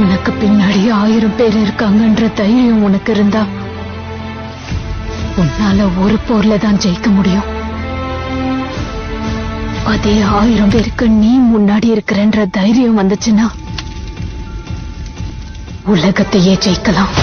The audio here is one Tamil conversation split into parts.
உனக்கு பின்னாடி 1000 பேர் இருக்காங்கன்ற தைரியம் உனக்கு இருந்தா உன்னால ஒரு போர்ல தான் ஜெயிக்க முடியும். அதே 1000 பேருக்கு நீ முன்னாடி இருக்கிறன்ற தைரியம் வந்துச்சுன்னா உலகத்தையே ஜெயிக்கலாம்.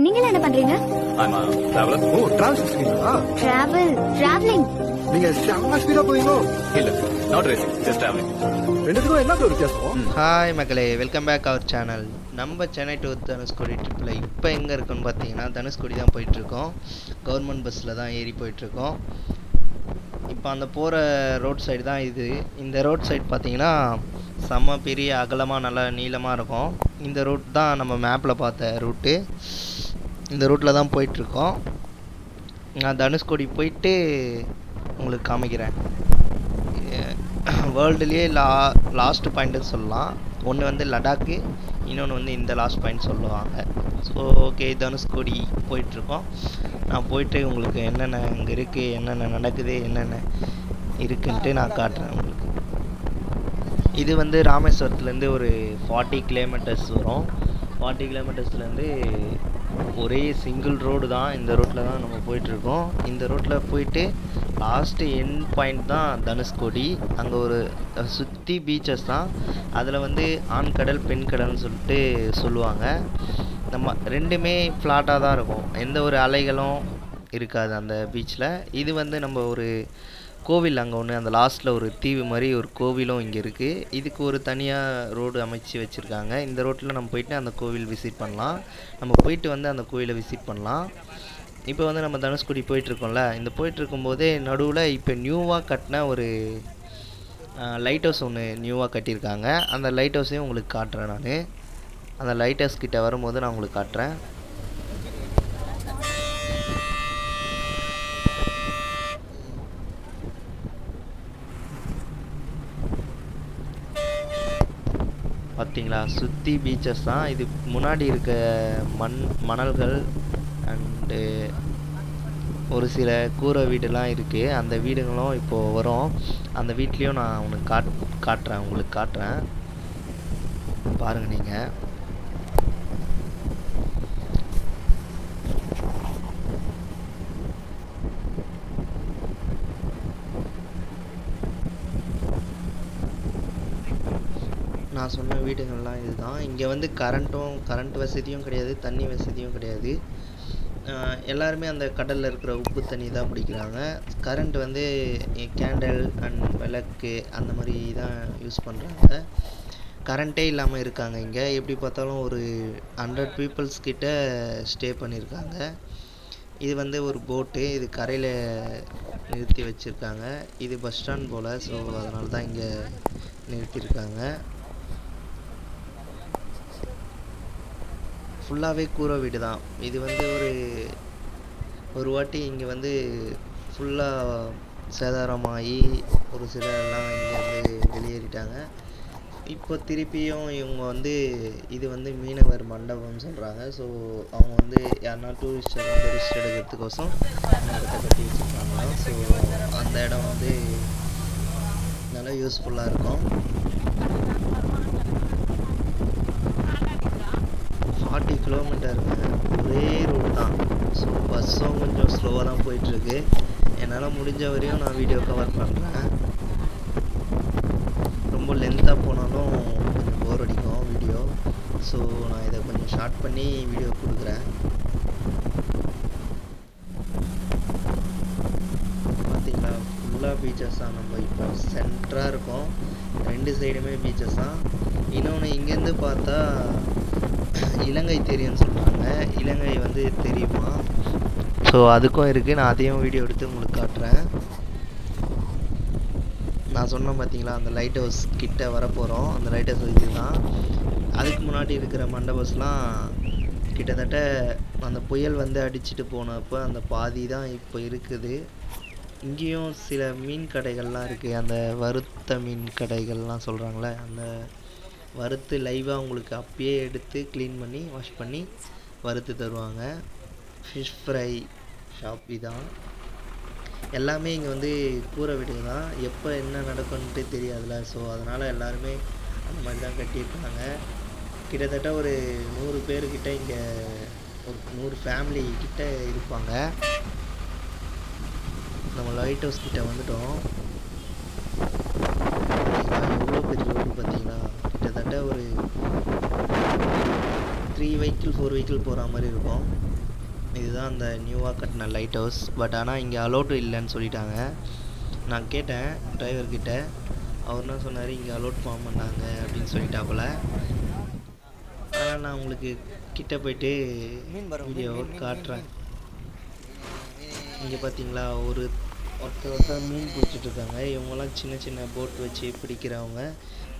நீங்க என்ன பண்றீங்க? I'm a traveler. Oh, travel speedo? Travelling. நீங்க செம்ம ஸ்பீடா போவீங்களோ? இல்ல, not racing, just traveling. ரெண்டுத்துக்கும் என்ன வித்தியாசம்? ஹாய் மக்களே, வெல்கம் பேக் அவர் சேனல். நம்ம சென்னை டு தனுஷ்கோடி ட்ரிப்பில் இப்போ எங்கே இருக்குன்னு பார்த்தீங்கன்னா தனுஷ்கோடி தான் போயிட்டுருக்கோம். கவர்மெண்ட் பஸ்ஸில் தான் ஏறி போயிட்டுருக்கோம். இப்போ அந்த போகிற ரோட் சைடு தான் இது. இந்த ரோட் சைடு பார்த்தீங்கன்னா செம்ம பெரிய அகலமாக நல்லா நீளமாக இருக்கும். இந்த ரூட் தான் நம்ம மேப்பில் பார்த்த ரூட்டு. இந்த ரூட்டில் தான் போயிட்டுருக்கோம். நான் தனுஷ்கோடி போயிட்டு உங்களுக்கு காமிக்கிறேன். வேர்ல்டுலேயே லாஸ்ட் பாயிண்ட்டுன்னு சொல்லலாம். ஒன்று வந்து லடாக்கு, இன்னொன்று வந்து இந்த லாஸ்ட் பாயிண்ட் சொல்லுவாங்க. ஸோ ஓகே, தனுஷ்கோடி போயிட்டுருக்கோம். நான் போயிட்டு உங்களுக்கு என்னென்ன இங்கே இருக்குது, என்னென்ன நடக்குது, என்னென்ன இருக்குன்ட்டு நான் காட்டுறேன் உங்களுக்கு. இது வந்து ராமேஸ்வரத்துலேருந்து ஒரு 40 கிலோமீட்டர்ஸ் வரும். 40 கிலோமீட்டர்ஸ்லேருந்து ஒரே சிங்கிள் ரோடு தான். இந்த ரோட்டில் தான் நம்ம போயிட்டுருக்கோம். இந்த ரோட்டில் போயிட்டு லாஸ்ட்டு எண்ட் பாயிண்ட் தான் தனுஷ்கோடி. அங்கே ஒரு சுற்றி பீச்சஸ் தான். அதில் வந்து ஆண் கடல் பெண் கடல்னு சொல்லிட்டு சொல்லுவாங்க. நம்ம ரெண்டுமே ஃப்ளாட்டாக தான் இருக்கும், எந்த ஒரு அலைகளும் இருக்காது அந்த பீச்சில். இது வந்து நம்ம ஒரு கோவில் அங்கே ஒன்று, அந்த லாஸ்ட்டில் ஒரு தீவு மாதிரி ஒரு கோவிலும் இங்கே இருக்குது. இதுக்கு ஒரு தனியாக ரோடு அமைச்சு வச்சுருக்காங்க. இந்த ரோட்டில் நம்ம போயிட்டு அந்த கோவில் விசிட் பண்ணலாம். நம்ம போயிட்டு வந்து அந்த கோவிலை விசிட் பண்ணலாம். இப்போ வந்து நம்ம தனுஷ்கோடி போயிட்டுருக்கோம்ல, இந்த போயிட்டுருக்கும்போதே நடுவில் இப்போ நியூவாக கட்டின ஒரு லைட் ஹவுஸ் ஒன்று நியூவாக கட்டியிருக்காங்க. அந்த லைட் ஹவுஸையும் உங்களுக்கு காட்டுறேன். நான் அந்த லைட் ஹவுஸ் கிட்ட வரும்போது நான் உங்களுக்கு காட்டுறேன். பார்த்தீங்களா, சுற்றி பீச்சஸ் தான். இது முன்னாடி இருக்க மணல்கள் அண்டு ஒரு சில கூரை வீடுலாம் இருக்குது. அந்த வீடுகளும் இப்போது வரும். அந்த வீட்லேயும் நான் உனக்கு காட்டுறேன் உங்களுக்கு காட்டுறேன், பாருங்கள் நீங்கள். நான் சொன்ன வீடுகள்லாம் இதுதான். இங்கே வந்து கரண்ட் வசதியும் கிடையாது, தண்ணி வசதியும் கிடையாது. எல்லாருமே அந்த கடலில் இருக்கிற உப்பு தண்ணி தான் பிடிக்கிறாங்க. கரண்ட் வந்து கேண்டில் அண்ட் விளக்கு அந்த மாதிரி தான் யூஸ் பண்ணுறாங்க. கரண்ட்டே இல்லாமல் இருக்காங்க இங்கே. எப்படி பார்த்தாலும் ஒரு 100 பீப்புள்ஸ் கிட்ட ஸ்டே பண்ணியிருக்காங்க. இது வந்து ஒரு போட்டு, இது கரையில் நிறுத்தி வச்சுருக்காங்க. இது பஸ் ஸ்டாண்ட் போல், ஸோ அதனால தான் இங்கே நிறுத்தியிருக்காங்க. ஃபுல்லாகவே கூரை வீடு தான். இது வந்து ஒரு வாட்டி இங்கே வந்து ஃபுல்லாக சேதாரமாகி ஒரு சிலர்லாம் இங்கே வந்து வெளியேறிட்டாங்க. இப்போ திருப்பியும் இவங்க வந்து இது வந்து மீனவர் மண்டபம்னு சொல்கிறாங்க. ஸோ அவங்க வந்து யாருன்னா டூரிஸ்டர் வந்து ரெஸ்ட் எடுக்கிறதுக்கோசம் அந்த இடத்த கட்டி வச்சுருக்காங்க. ஸோ அந்த இடம் வந்து நல்லா யூஸ்ஃபுல்லாக இருக்கும். 40 கிலோமீட்டருங்க, ஒரே ரோடு தான். ஸோ பஸ்ஸும் கொஞ்சம் ஸ்லோவாக தான் போயிட்டுருக்கு. என்னால் முடிஞ்ச வரையும் நான் வீடியோ கவர் பண்ணுறேன். ரொம்ப லென்த்தாக போனாலும் கொஞ்சம் போர் அடிக்கும் வீடியோ. ஸோ நான் இதை கொஞ்சம் ஷார்ட் பண்ணி வீடியோ கொடுக்குறேன். பார்த்தீங்களா, ஃபுல்லாக பீச்சஸ் தான். நம்ம இப்போ சென்டராக இருக்கோம், 2 சைடுமே பீச்சஸ் தான். இன்னொன்று இங்கேருந்து பார்த்தா இலங்கை தெரியும்னு சொல்கிறாங்க. இலங்கை வந்து தெரியுமா? ஸோ அதுக்கும் இருக்குது. நான் அதையும் வீடியோ எடுத்து உங்களுக்கு காட்டுறேன். நான் சொன்னேன் பார்த்தீங்களா, அந்த லைட் ஹவுஸ் கிட்ட வரப்போகிறோம். அந்த லைட் ஹவுஸ் இது தான். அதுக்கு முன்னாடி இருக்கிற மண்டபஸ்லாம் கிட்டத்தட்ட அந்த புயல் வந்து அடிச்சுட்டு போனப்போ அந்த பாதி தான் இப்போ இருக்குது. இங்கேயும் சில மீன் கடைகள்லாம் இருக்குது. அந்த வறுத்த மீன் கடைகள்லாம் சொல்கிறாங்களே, அந்த வறுத்து லைவாக உங்களுக்கு அப்பயே எடுத்து க்ளீன் பண்ணி வாஷ் பண்ணி வறுத்து தருவாங்க. ஃபிஷ் ஃப்ரை ஷாப் இதான். எல்லாமே இங்கே வந்து கூரை வீடுங்க தான். எப்போ என்ன நடக்கும்ன்ட்டு தெரியாதுல்ல, ஸோ அதனால் எல்லாருமே அந்த மாதிரி தான் கட்டியிருக்காங்க. கிட்டத்தட்ட ஒரு 100 பேர்கிட்ட இங்கே, ஒரு 100 ஃபேமிலி கிட்ட இருப்பாங்க. நம்ம லைட் ஹவுஸ் கிட்ட வந்துட்டோம். எவ்வளோ பெரிய ரோடு பார்த்தீங்களா, கிட்டத்தட்ட ஒரு 3 வெஹிக்கிள் 4 வெஹிக்கிள் போகிற மாதிரி இருக்கும். இதுதான் அந்த நியூவாக கட்டின லைட் ஹவுஸ். பட் ஆனால் இங்கே அலோட்டு இல்லைன்னு சொல்லிட்டாங்க. நான் கேட்டேன் டிரைவர்கிட்ட, அவர் என்ன சொன்னார், இங்கே அலோட் ஃபார்ம் பண்ணாங்க அப்படின்னு சொல்லிட்டாப்புல. ஆனால் நான் உங்களுக்கு கிட்ட போயிட்டு வீடியோ காட்டுறேன். இங்கே பார்த்தீங்களா, ஒருத்தர் மீன் பிடிச்சிட்ருக்காங்க. இவங்கெல்லாம் சின்ன சின்ன போட் வச்சு பிடிக்கிறவங்க.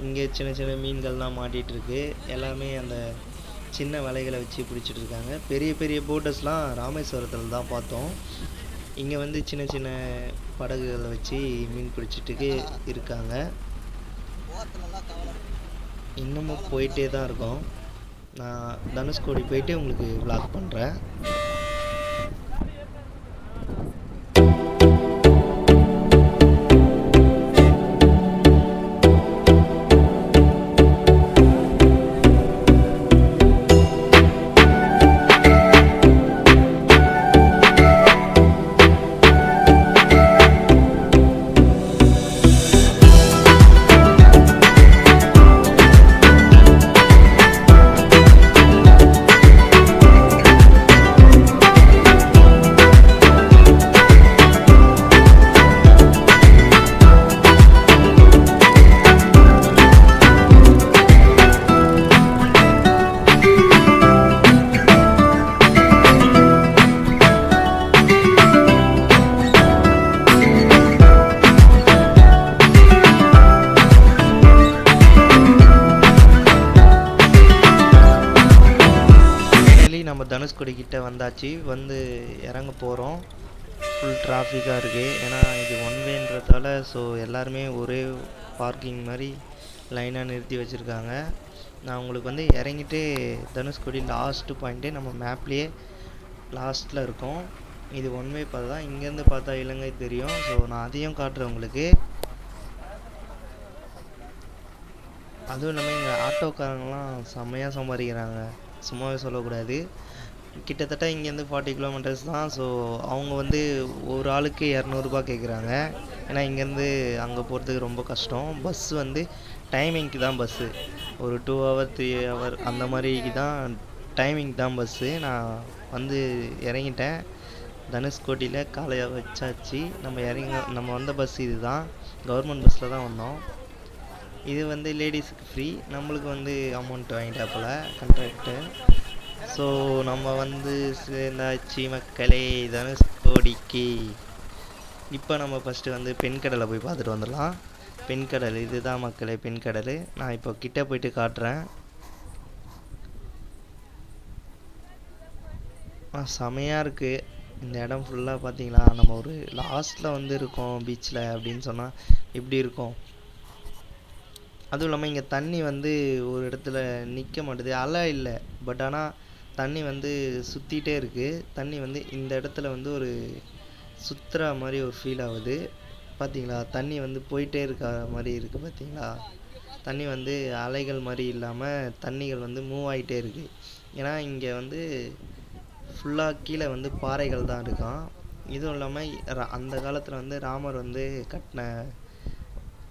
இங்கே சின்ன சின்ன மீன்கள்லாம் மாட்டிகிட்ருக்கு. எல்லாமே அந்த சின்ன வலைகளை வச்சு பிடிச்சிட்ருக்காங்க. பெரிய பெரிய போட்டஸ்லாம் ராமேஸ்வரத்தில் தான் பார்த்தோம். இங்கே வந்து சின்ன சின்ன படகுகளை வச்சு மீன் பிடிச்சிட்டு இருக்காங்க. இன்னமும் போயிட்டே தான் இருக்கோம். நான் தனுஷ்கோடி போயிட்டு உங்களுக்கு vlog பண்ணுறேன். நம்ம தனுஷ்கோடி கிட்ட வந்தாச்சு. வந்து இறங்க போகிறோம். ஃபுல் டிராஃபிக்காக இருக்குது. ஏன்னா இது ஒன் வேன்றதால ஸோ எல்லாருமே ஒரே பார்க்கிங் மாதிரி லைனாக நிறுத்தி வச்சுருக்காங்க. நான் உங்களுக்கு வந்து இறங்கிட்டு தனுஷ்கோடி லாஸ்ட்டு பாயிண்ட்டு நம்ம மேப்லேயே லாஸ்ட்டில் இருக்கும். இது ஒன் வே பார்த்தா தான். இங்கேருந்து பார்த்தா இலங்கை தெரியும். ஸோ நான் அதையும் காட்டுறேன் உங்களுக்கு. அதுவும் இல்லாமல் இங்கே ஆட்டோக்காரங்களாம் செம்மையாக சம்பாதிக்கிறாங்க, சும்மாவே சொல்லக்கூடாது. கிட்டத்தட்ட இங்கேருந்து 40 கிலோமீட்டர்ஸ் தான். ஸோ அவங்க வந்து ஒரு ஆளுக்கு 200 கேட்குறாங்க. ஏன்னா இங்கேருந்து அங்கே போகிறதுக்கு ரொம்ப கஷ்டம். பஸ்ஸு வந்து டைமிங்க்கு தான் பஸ்ஸு. ஒரு 2 ஹவர் 3 ஹவர் அந்த மாதிரிக்கு தான் டைமிங் தான் பஸ்ஸு. நான் வந்து இறங்கிட்டேன். தனுஷ்கோடியில் காலையை வச்சாச்சு. நம்ம வந்த பஸ் இது தான். கவர்மெண்ட் பஸ்ஸில் தான் வந்தோம். இது வந்து லேடிஸுக்கு ஃப்ரீ. நம்மளுக்கு வந்து அமௌண்ட் வாங்கிட்டாப்புல கண்ட்ராக்டர். ஸோ நம்ம வந்து சேர்ந்தாச்சு மக்களே தனுஷ்கோடிக்கு. இப்போ நம்ம ஃபஸ்ட்டு வந்து பெண்கடலை போய் பார்த்துட்டு வந்துடலாம். பெண்கடல் இதுதான் மக்களே, பெண்கடல். நான் இப்போ கிட்ட போயிட்டு காட்டுறேன். செமையாக இருக்குது இந்த இடம் ஃபுல்லாக. பார்த்தீங்களா, நம்ம ஒரு லாஸ்ட்டில் வந்து இருக்கோம் பீச்சில் அப்படின்னு சொன்னால் எப்படி இருக்கும். அதுவும் இல்லாமல் இங்கே தண்ணி வந்து ஒரு இடத்துல நிற்க மாட்டுது. அலை இல்லை, பட் ஆனால் தண்ணி வந்து சுற்றிட்டே இருக்குது. தண்ணி வந்து இந்த இடத்துல வந்து ஒரு சுற்றுற மாதிரி ஒரு ஃபீல் ஆகுது. பார்த்தீங்களா, தண்ணி வந்து போயிட்டே இருக்க மாதிரி இருக்குது. பார்த்தீங்களா, தண்ணி வந்து அலைகள் மாதிரி இல்லாமல் தண்ணிகள் வந்து மூவ் ஆகிட்டே இருக்குது. ஏன்னா இங்கே வந்து ஃபுல்லாக கீழே வந்து பாறைகள் தான் இருக்கான். இதுவும் இல்லாமல் அந்த காலத்தில் வந்து ராமர் வந்து கட்டின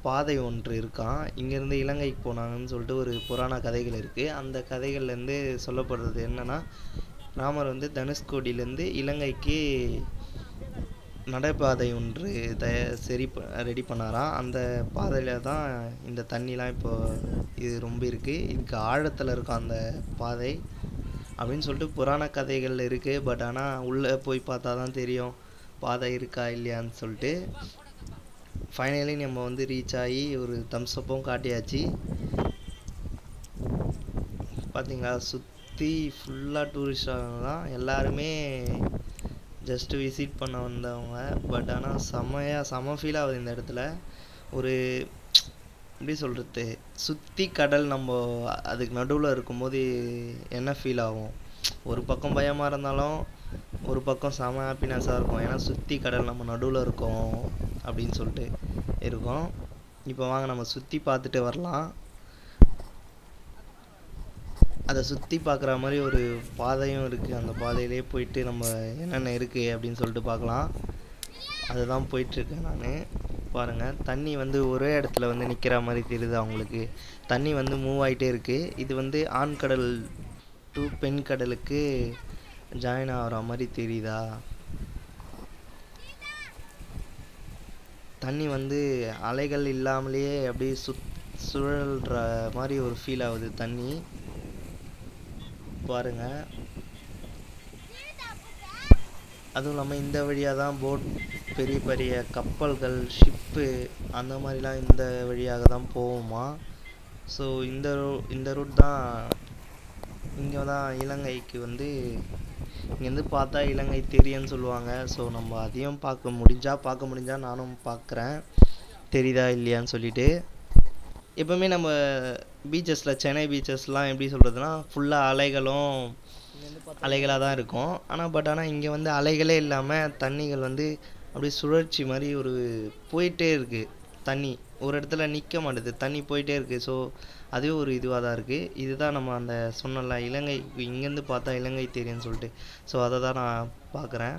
பாதை ஒன்று இருக்கான். இங்கேருந்து இலங்கைக்கு போனாங்கன்னு சொல்லிட்டு ஒரு புராண கதைகள் இருக்குது. அந்த கதைகள்லேருந்து சொல்லப்படுறது என்னென்னா, ராமர் வந்து தனுஷ்கோடியிலேருந்து இலங்கைக்கு நடைபாதை ஒன்று ரெடி பண்ணாராம். அந்த பாதையில் தான் இந்த தண்ணிலாம் இப்போது இது ரொம்ப இருக்குது. இதுக்கு ஆழத்தில் இருக்கும் அந்த பாதை அப்படின்னு சொல்லிட்டு புராண கதைகள் இருக்குது. பட் ஆனால் உள்ளே போய் பார்த்தா தான் தெரியும் பாதை இருக்கா இல்லையான்னு சொல்லிட்டு. ஃபைனலி நம்ம வந்து ரீச் ஆகி ஒரு தம்ஸ்அப்பும் காட்டியாச்சு. பார்த்தீங்களா, சுற்றி ஃபுல்லாக டூரிஸ்டாக தான். எல்லாருமே ஜஸ்ட்டு விசிட் பண்ண வந்தவங்க. பட் ஆனால் செம ஃபீல் ஆகுது இந்த இடத்துல. ஒரு எப்படி சொல்கிறது, சுற்றி கடல், நம்ம அதுக்கு நடுவில் இருக்கும்போது என்ன ஃபீல் ஆகும், ஒரு பக்கம் பயமாக இருந்தாலும் ஒரு பக்கம் செம ஹாப்பினஸ்ஸாக இருக்கும். ஏன்னா சுற்றி கடல், நம்ம நடுவில் இருக்கோம் அப்படின்னு சொல்லிட்டு இருக்கோம். இப்போ வாங்க நம்ம சுற்றி பார்த்துட்டு வரலாம். அதை சுற்றி பார்க்குற மாதிரி ஒரு பாதையும் இருக்குது. அந்த பாதையிலே போயிட்டு நம்ம என்னென்ன இருக்குது அப்படின்னு சொல்லிட்டு பார்க்கலாம். அதுதான் போயிட்டுருக்கேன் நான். பாருங்கள், தண்ணி வந்து ஒரே இடத்துல வந்து நிற்கிற மாதிரி தெரியுது அவங்களுக்கு. தண்ணி வந்து மூவ் ஆகிட்டே இருக்குது. இது வந்து ஆண் கடல் டு பெண் கடலுக்கு ஜாயின் ஆகிற மாதிரி தெரியுதா? தண்ணி வந்து அலைகள் இல்லாமலேயே அப்படியே சுழல்ற மாதிரி ஒரு ஃபீல் ஆகுது தண்ணி. பாருங்க, அதுவும் இல்லாமல் இந்த வழியாக தான் போட், பெரிய பெரிய கப்பல்கள், ஷிப்பு அந்த மாதிரிலாம் இந்த வழியாக தான் போகுமா. ஸோ இந்த ரூட் தான். இங்கே தான் இலங்கைக்கு வந்து, இங்கேருந்து பார்த்தா இலங்கை தெரியும்னு சொல்லுவாங்க. ஸோ நம்ம அதையும் பார்க்க முடிஞ்சால் நானும் பார்க்குறேன், தெரியுதா இல்லையான்னு சொல்லிட்டு. எப்போவுமே நம்ம பீச்சஸில், சென்னை பீச்சஸ்லாம் எப்படி சொல்கிறதுனா ஃபுல்லாக அலைகளாக தான் இருக்கும். ஆனால் இங்கே வந்து அலைகளே இல்லாமல் தண்ணிகள் வந்து அப்படியே சுழற்சி மாதிரி ஒரு போயிட்டே இருக்குது. தண்ணி ஒரு இடத்துல நிற்க மாட்டுது, தண்ணி போயிட்டே இருக்குது. ஸோ அதுவே ஒரு இதுவாக தான் இருக்குது. இதுதான் நம்ம அந்த சொன்னல, இலங்கை இங்கேருந்து பார்த்தா இலங்கை தெரியும்னு சொல்லிட்டு. ஸோ அதை தான் நான் பார்க்குறேன்.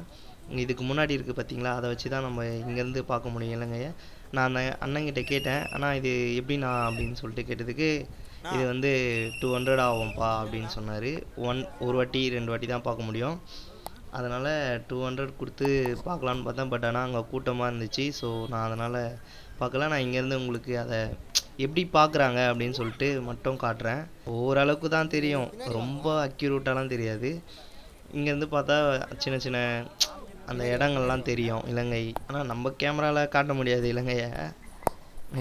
இதுக்கு முன்னாடி இருக்குது பார்த்தீங்களா, அதை வச்சு தான் நம்ம இங்கேருந்து பார்க்க முடியும் இலங்கையை. நான் அண்ணங்கிட்ட கேட்டேன், ஆனால் இது எப்படிண்ணா அப்படின்னு சொல்லிட்டு கேட்டதுக்கு, இது வந்து 200 ஆகும்ப்பா அப்படின்னு சொன்னார். ஒரு வாட்டி 2 வாட்டி தான் பார்க்க முடியும். அதனால் 200 கொடுத்து பார்க்கலான்னு பார்த்தேன். பட் ஆனால் அங்கே கூட்டமாக இருந்துச்சு. ஸோ நான் அதனால் பார்க்கல. நான் இங்கேருந்து உங்களுக்கு அதை எப்படி பார்க்குறாங்க அப்படின்னு சொல்லிட்டு மட்டும் காட்டுறேன். ஓரளவுக்கு தான் தெரியும், ரொம்ப அக்யூரேட்டாலாம் தெரியாது. இங்கேருந்து பார்த்தா சின்ன சின்ன அந்த இடங்கள்லாம் தெரியும் இலங்கை. ஆனால் நம்ம கேமராவில் காட்ட முடியாது இலங்கையை.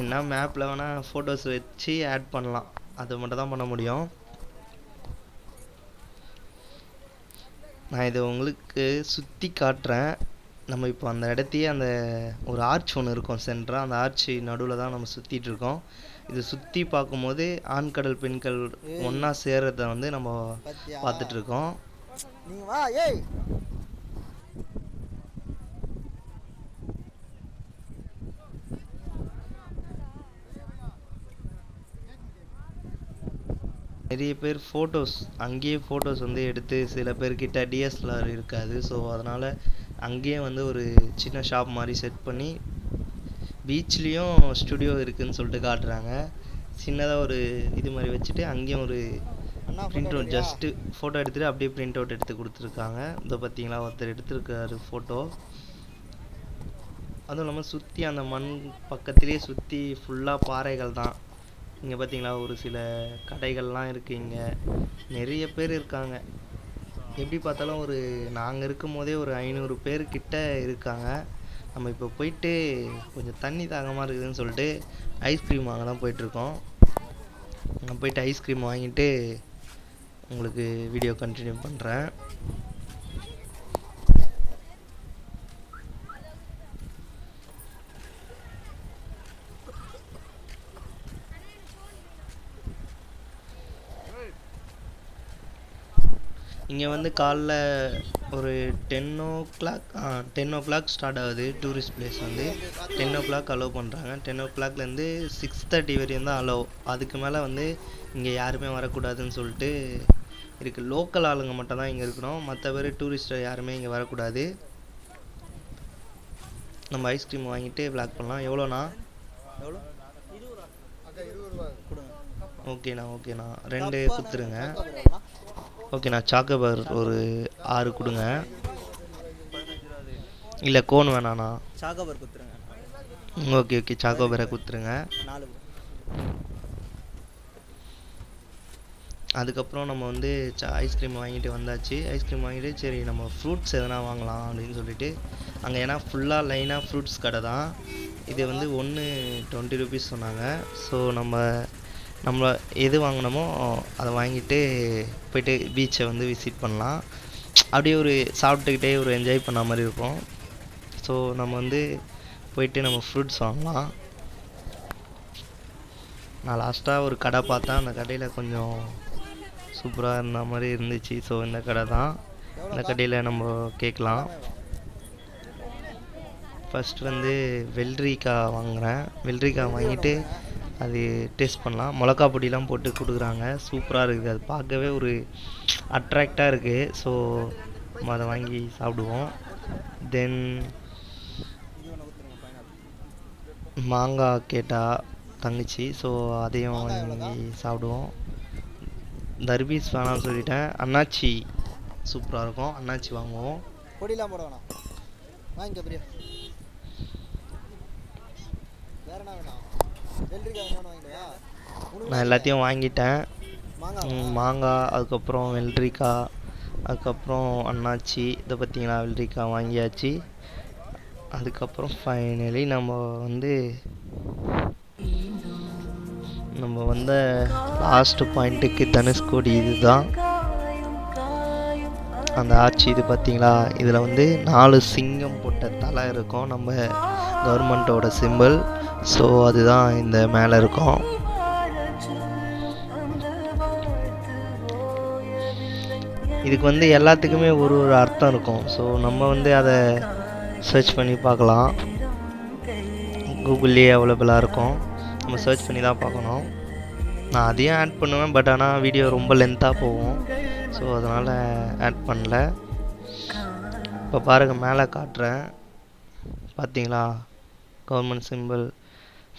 என்ன மேப்பில் வேணால் ஃபோட்டோஸ் வச்சு ஆட் பண்ணலாம், அது மட்டும் தான் பண்ண முடியும். நான் இதை உங்களுக்கு சுற்றி காட்டுறேன். நம்ம இப்போ அந்த இடத்தையே, அந்த ஒரு ஆர்ச் ஒன்று இருக்கும் சென்டராக, அந்த ஆர்ச் நடுவில் தான் நம்ம சுற்றிட்டு இருக்கோம். இது சுற்றி பார்க்கும்போது ஆண்கடல் பெண்கள் ஒன்றா சேர்றத வந்து நம்ம பார்த்துட்ருக்கோம். நிறைய பேர் அங்கேயே ஃபோட்டோஸ் வந்து எடுத்து, சில பேர்கிட்ட டிஎஸ்எல்ஆர் இருக்காது. ஸோ அதனால் அங்கேயே வந்து ஒரு சின்ன ஷாப் மாதிரி செட் பண்ணி, பீச்லேயும் ஸ்டுடியோ இருக்குதுன்னு சொல்லிட்டு காட்டுறாங்க. சின்னதாக ஒரு இது மாதிரி வச்சுட்டு அங்கேயும் ஒரு பிரிண்ட் அவுட், ஜஸ்ட்டு ஃபோட்டோ எடுத்துகிட்டு அப்படியே பிரிண்ட் அவுட் எடுத்து கொடுத்துருக்காங்க. இதை பார்த்தீங்களா, ஒருத்தர் எடுத்துருக்காரு ஃபோட்டோ. அதுவும் இல்லாமல் சுற்றி அந்த மண் பக்கத்துலேயே சுற்றி ஃபுல்லாக பாறைகள் தான். இங்கே பார்த்தீங்களா, ஒரு சில கடைகள்லாம் இருக்குது. இங்கே நிறைய பேர் இருக்காங்க. எப்படி பார்த்தாலும் நாங்கள் இருக்கும் போதே ஒரு 500 பேர்கிட்ட இருக்காங்க. நம்ம இப்போ போயிட்டு கொஞ்சம் தண்ணி தாகமாக இருக்குதுன்னு சொல்லிட்டு ஐஸ்கிரீம் வாங்க தான் போயிட்டுருக்கோம். நான் போயிட்டு ஐஸ்கிரீம் வாங்கிட்டு உங்களுக்கு வீடியோ கண்டினியூ பண்ணுறேன். இங்கே வந்து காலைல ஒரு 10 ஓ கிளாக் ஸ்டார்ட் ஆகுது. டூரிஸ்ட் பிளேஸ் வந்து 10 ஓ கிளாக் அலோவ் பண்ணுறாங்க. 10 ஓ கிளாக்லேருந்து 6:30 வரையும் தான் அலோவ். அதுக்கு மேலே வந்து இங்கே யாருமே வரக்கூடாதுன்னு சொல்லிட்டு இருக்குது. லோக்கல் ஆளுங்க மட்டும் தான் இங்கே இருக்கணும், மற்ற பேர் டூரிஸ்ட்டை யாருமே இங்கே வரக்கூடாது. நம்ம ஐஸ்கிரீம் வாங்கிட்டு பிளாக் பண்ணலாம். எவ்வளோண்ணா? ஓகேண்ணா 2 கொடுத்துருங்க. ஓகேண்ணா, சாக்கோபார் ஒரு 6 கொடுங்க. இல்லை கோன் வேணாண்ணா, சாக்கோபார் கொடுத்துருங்க. ஓகே சாக்கோபாரை கொடுத்துருங்க. 4. அதுக்கப்புறம் நம்ம வந்து ஐஸ்கிரீம் வாங்கிட்டு வந்தாச்சு. ஐஸ்கிரீம் வாங்கிட்டு சரி நம்ம ஃப்ரூட்ஸ் எதனா வாங்கலாம் அப்படின்னு சொல்லிட்டு அங்கே, ஏன்னா ஃபுல்லாக லைனாக ஃப்ரூட்ஸ் கடை தான். இது வந்து ஒன்று 20 ருபீஸ் சொன்னாங்க. ஸோ நம்ம எது வாங்கினோமோ அதை வாங்கிட்டு போயிட்டு பீச்சை வந்து விசிட் பண்ணலாம். அப்படியே ஒரு சாப்பிட்டுக்கிட்டே ஒரு என்ஜாய் பண்ண மாதிரி இருக்கும். ஸோ நம்ம வந்து போயிட்டு நம்ம ஃப்ரூட்ஸ் வாங்கலாம். நான் லாஸ்ட்டாக ஒரு கடை பார்த்தேன், அந்த கடையில் கொஞ்சம் சூப்பராக இருந்த மாதிரி இருந்துச்சு. ஸோ இந்த கடை தான், இந்த கடையில் நம்ம கேட்கலாம். ஃபஸ்ட் வந்து வெள்ளரிக்காய் வாங்குகிறேன். வெள்ளரிக்காய் வாங்கிட்டு அது டேஸ்ட் பண்ணலாம். மிளகா பொடியெலாம் போட்டு கொடுக்குறாங்க, சூப்பராக இருக்குது. அது பார்க்கவே ஒரு அட்ராக்டாக இருக்குது. ஸோ நம்ம அதை வாங்கி சாப்பிடுவோம். தென் மாங்காய் கேட்டா தங்கச்சி, ஸோ அதையும் வாங்கி சாப்பிடுவோம். தர்பீஸ் வேணாம்னு சொல்லிட்டேன். அண்ணாச்சி சூப்பராக இருக்கும், அண்ணாச்சி வாங்குவோம். பொடியெல்லாம் போட வேணாம், வாங்கிக்க பிரியா. வேற என்ன வேணாம்? வெள்ளரிக்காய் வேணும் வாங்கிட்டா? நான் எல்லாத்தையும் வாங்கிட்டேன். மாங்காய் மாங்காய், அதுக்கப்புறம் வெள்ளரிக்காய், அதுக்கப்புறம் அண்ணாச்சி. இதை பார்த்தீங்களா, வெள்ளரிக்காய் வாங்கியாச்சு. அதுக்கப்புறம் ஃபைனலி நம்ம வந்த லாஸ்ட் பாயிண்ட்டுக்கு தனுஷ்கோடி. இதுதான் அந்த ஆட்சி. இது பார்த்தீங்களா, இதில் வந்து 4 சிங்கம் போட்ட தலை இருக்கும், நம்ம கவர்மெண்ட்டோட சிம்பிள். ஸோ அதுதான் இந்த மேலே இருக்கும். இதுக்கு வந்து எல்லாத்துக்குமே ஒரு அர்த்தம் இருக்கும். ஸோ நம்ம வந்து அதை சர்ச் பண்ணி பார்க்கலாம். கூகுள்லேயே அவைலபிளாக இருக்கும், நம்ம சர்ச் பண்ணி தான் பார்க்கணும். நான் அதையும் ஆட் பண்ணுவேன், பட் ஆனால் வீடியோ ரொம்ப லென்த்தாக போகும். ஸோ அதனால் ஆட் பண்ணல. இப்போ பாருங்கள், மேலே காட்டுறேன் பார்த்தீங்களா, கவர்மெண்ட் சிம்பிள்.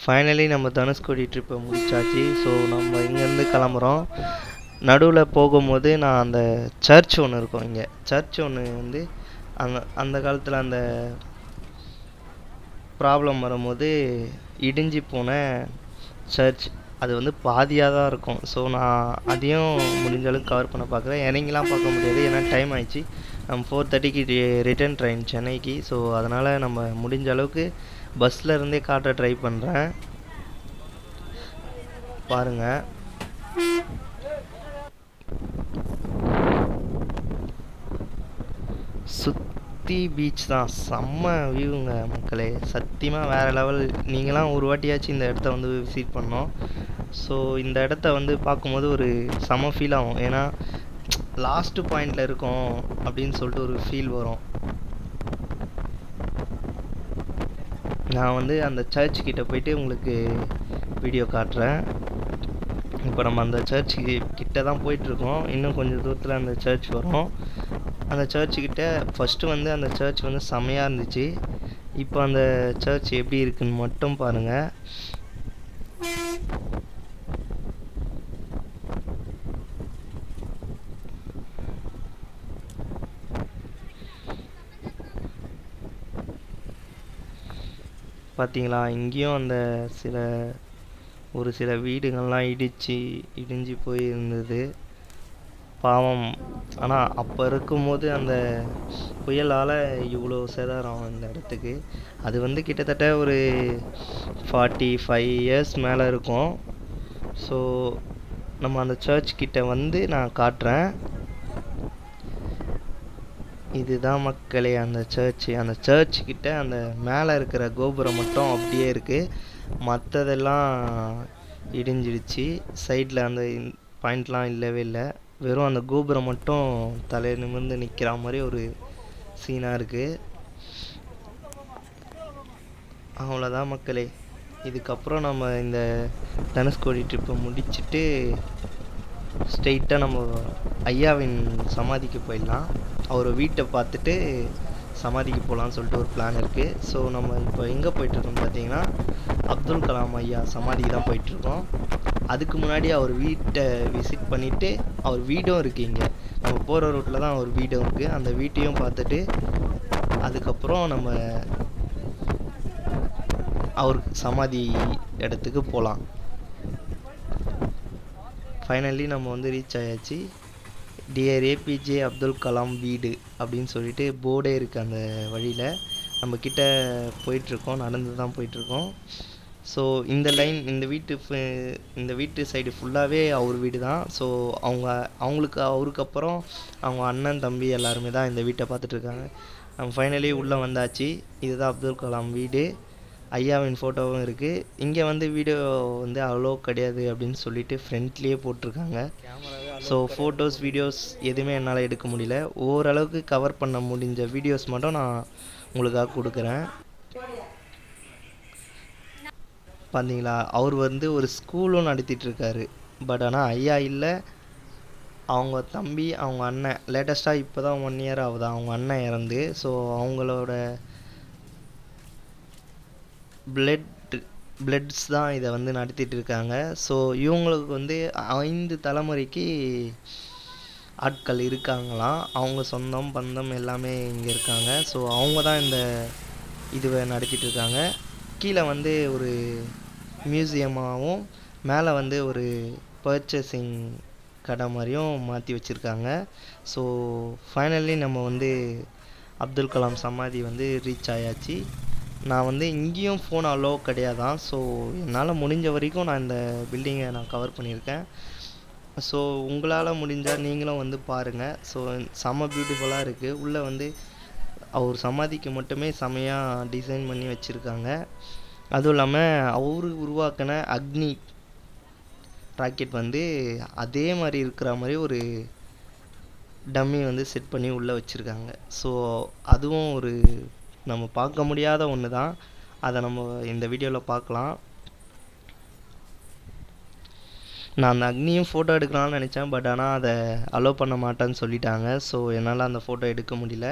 ஃபைனலி நம்ம தனுஷ்கோடி ட்ரிப்பை முடிச்சாச்சு. ஸோ நம்ம இங்கேருந்து கிளம்புறோம். நடுவில் போகும்போது நான் அந்த சர்ச் ஒன்று இருக்கும், இங்கே சர்ச் ஒன்று வந்து அந்த காலத்தில் அந்த ப்ராப்ளம் வரும்போது இடிஞ்சு போன சர்ச், அது வந்து பாதியாக தான் இருக்கும். ஸோ நான் அதையும் முடிஞ்ச அளவுக்கு கவர் பண்ண பார்க்குறேன். இறங்கிலாம் பார்க்க முடியாது, ஏன்னா டைம் ஆயிடுச்சு. நம்ம 4:30க்கு ரிட்டர்ன் ட்ரெயின் சென்னைக்கு. ஸோ அதனால் நம்ம முடிஞ்ச அளவுக்கு பஸ்ஸில் இருந்தே காட்ட ட்ரை பண்ணுறேன். பாருங்கள், சுற்றி பீச் தான், செம்ம வியூங்க மக்களே, சத்தியமாக வேறு லெவல். நீங்களாம் ஒரு வாட்டியாச்சும் இந்த இடத்த வந்து விசிட் பண்ணோம். ஸோ இந்த இடத்த வந்து பார்க்கும்போது ஒரு செம்ம ஃபீல் ஆகும், ஏன்னா லாஸ்ட்டு பாயிண்டில் இருக்கோம் அப்படின்னு சொல்லிட்டு ஒரு ஃபீல் வரும். நான் வந்து அந்த சர்ச் கிட்ட போயிட்டு உங்களுக்கு வீடியோ காட்டுறேன். இப்போ நம்ம அந்த சர்ச் கிட்ட தான் போயிட்டுருக்கோம். இன்னும் கொஞ்சம் தூரத்தில் அந்த சர்ச் வரும். அந்த சர்ச்சுக்கிட்ட ஃபஸ்ட்டு வந்து அந்த சர்ச் வந்து செம்மையாக இருந்துச்சு. இப்போ அந்த சர்ச் எப்படி இருக்குன்னு மட்டும் பாருங்கள். பார்த்தீங்களா, இங்கேயும் அந்த ஒரு சில வீடுகள்லாம் இடிஞ்சு போய் இருந்தது, பாவம். ஆனால் அப்போ இருக்கும்போது அந்த புயலால் இவ்வளோ சேதாரம் இந்த இடத்துக்கு. அது வந்து கிட்டத்தட்ட ஒரு 45 இயர்ஸ் மேலே இருக்கும். ஸோ நம்ம அந்த சர்ச் கிட்ட வந்து நான் காட்டுறேன். இதுதான் மக்களே அந்த சர்ச்சு. அந்த சர்ச் கிட்ட அந்த மேலே இருக்கிற கோபுரம் மட்டும் அப்படியே இருக்குது, மற்றதெல்லாம் இடிஞ்சிடுச்சு. சைடில் அந்த பாயிண்ட்லாம் இல்லவே இல்லை, வெறும் அந்த கோபுரம் மட்டும் தலை நிமிர்ந்து நிற்கிற மாதிரி ஒரு சீனாக இருக்குது. அவ்வளோதான் மக்களே. இதுக்கப்புறம் நம்ம இந்த தனுஷ்கோடி ட்ரிப்பை முடிச்சுட்டு ஸ்ட்ரெயிட்டாக நம்ம ஐயாவின் சமாதிக்கு போயிடலாம். அவர் வீட்டை பார்த்துட்டு சமாதிக்கு போகலான்னு சொல்லிட்டு ஒரு பிளான் இருக்குது. ஸோ நம்ம இப்போ எங்கே போயிட்டுருக்கோம் பார்த்தீங்கன்னா, அப்துல் கலாம் ஐயா சமாதிக்கு தான் போயிட்டுருக்கோம். அதுக்கு முன்னாடி அவர் வீட்டை விசிட் பண்ணிவிட்டு, அவர் வீடும் இருக்குது இங்கே, நம்ம போகிற ரூட்டில் தான் அவர் வீடும் இருக்குது. அந்த வீட்டையும் பார்த்துட்டு அதுக்கப்புறம் நம்ம அவர் சமாதி இடத்துக்கு போகலாம். ஃபைனலி நம்ம வந்து ரீச் ஆயாச்சு. டியர் ஏபிஜே அப்துல் கலாம் வீடு அப்படின்னு சொல்லிட்டு போர்டே இருக்குது அந்த வழியில். நம்ம கிட்ட போயிட்டுருக்கோம், நடந்து தான் போயிட்டுருக்கோம். ஸோ இந்த லைன் இந்த வீட்டு சைடு ஃபுல்லாகவே அவர் வீடு தான். ஸோ அவருக்கு அப்புறம் அவங்க அண்ணன் தம்பி எல்லாருமே தான் இந்த வீட்டை பார்த்துட்ருக்காங்க. நம்ம ஃபைனலி உள்ளே வந்தாச்சு. இதுதான் அப்துல் கலாம் வீடு. ஐயாவின் ஃபோட்டோவும் இருக்குது. இங்கே வந்து வீடியோ வந்து அவ்வளோ கிடையாது அப்படின்னு சொல்லிட்டு ஃப்ரண்ட்லேயே போட்டிருக்காங்க. ஸோ ஃபோட்டோஸ் வீடியோஸ் எதுவுமே என்னால் எடுக்க முடியல. ஓரளவுக்கு கவர் பண்ண முடிஞ்ச வீடியோஸ் மட்டும் நான் உங்களுக்காக கொடுக்குறேன். பார்த்தீங்களா, அவர் வந்து ஒரு ஸ்கூலும் நடத்திட்டுருக்காரு. பட் ஆனால் ஐயா இல்லை, அவங்க தம்பி அவங்க அண்ணன் லேட்டஸ்ட்டாக இப்போ தான் 1 இயர் ஆகுது அவங்க அண்ணன் இறந்து. ஸோ அவங்களோட பிளட்ஸ் தான் இதை வந்து நடத்திட்டு இருக்காங்க. ஸோ இவங்களுக்கு வந்து 5 தலைமுறைக்கு ஆட்கள் இருக்காங்களாம். அவங்க சொந்தம் பந்தம் எல்லாமே இங்கே இருக்காங்க. ஸோ அவங்க தான் இந்த இதுவை நடத்திட்டு இருக்காங்க. கீழே வந்து ஒரு மியூசியமாகவும் மேலே வந்து ஒரு பர்ச்சேசிங் கடை மாதிரியும் மாற்றி வச்சுருக்காங்க. ஸோ ஃபைனலி நம்ம வந்து அப்துல் கலாம் சமாதி வந்து ரீச் ஆயாச்சு. நான் வந்து இங்கேயும் ஃபோன் அலோ கிடையாதான். ஸோ என்னால் முடிஞ்ச வரைக்கும் நான் இந்த பில்டிங்கை நான் கவர் பண்ணியிருக்கேன். ஸோ உங்களால் முடிஞ்சால் நீங்களும் வந்து பாருங்கள். ஸோ செம்ம பியூட்டிஃபுல்லாக இருக்குது. உள்ளே வந்து அவர் சமாதிக்கு மட்டுமே செமையாக டிசைன் பண்ணி வச்சுருக்காங்க. அதுவும் இல்லாமல் அவரு உருவாக்கின அக்னி ராக்கெட் வந்து அதே மாதிரி இருக்கிற மாதிரி ஒரு டம்மி வந்து செட் பண்ணி உள்ளே வச்சுருக்காங்க. ஸோ அதுவும் ஒரு நம்ம பார்க்க முடியாத ஒன்று தான். அதை நம்ம இந்த வீடியோவில் பார்க்கலாம். நான் அந்த அக்னியும் ஃபோட்டோ எடுக்கலாம்னு நினச்சேன். பட் ஆனால் அதை அலோவ் பண்ண மாட்டேன்னு சொல்லிட்டாங்க. ஸோ என்னால் அந்த ஃபோட்டோ எடுக்க முடியல.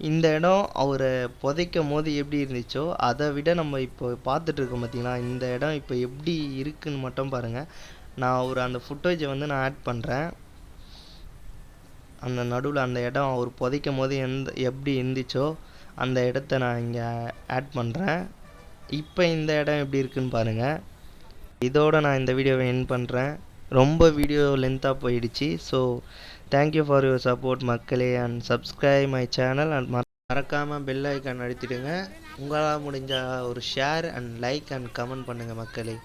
இந்த இடம் அவரை புதைக்கும் போது எப்படி இருந்துச்சோ அதை விட நம்ம இப்போ பார்த்துட்ருக்கோம் பார்த்தீங்களா, இந்த இடம் இப்போ எப்படி இருக்குன்னு மட்டும் பாருங்கள். நான் அந்த ஃபுட்டேஜை வந்து நான் ஆட் பண்ணுறேன். அந்த நடுவில் அந்த இடம் அவர் புதைக்கும் போது எப்படி இருந்துச்சோ அந்த இடத்த நான் இங்கே ஆட் பண்ணுறேன். இப்போ இந்த இடம் எப்படி இருக்குன்னு பாருங்கள். இதோட நான் இந்த வீடியோவை எண்ட் பண்ணுறேன். ரொம்ப வீடியோ லென்த்தாக போயிடுச்சு. So thank you for your support மக்களே. And subscribe my channel and மறக்காமல் பெல் ஐக்கான் அழுத்திடுங்க. உங்களால் முடிஞ்ச ஒரு share and like and comment பண்ணுங்கள் மக்களே.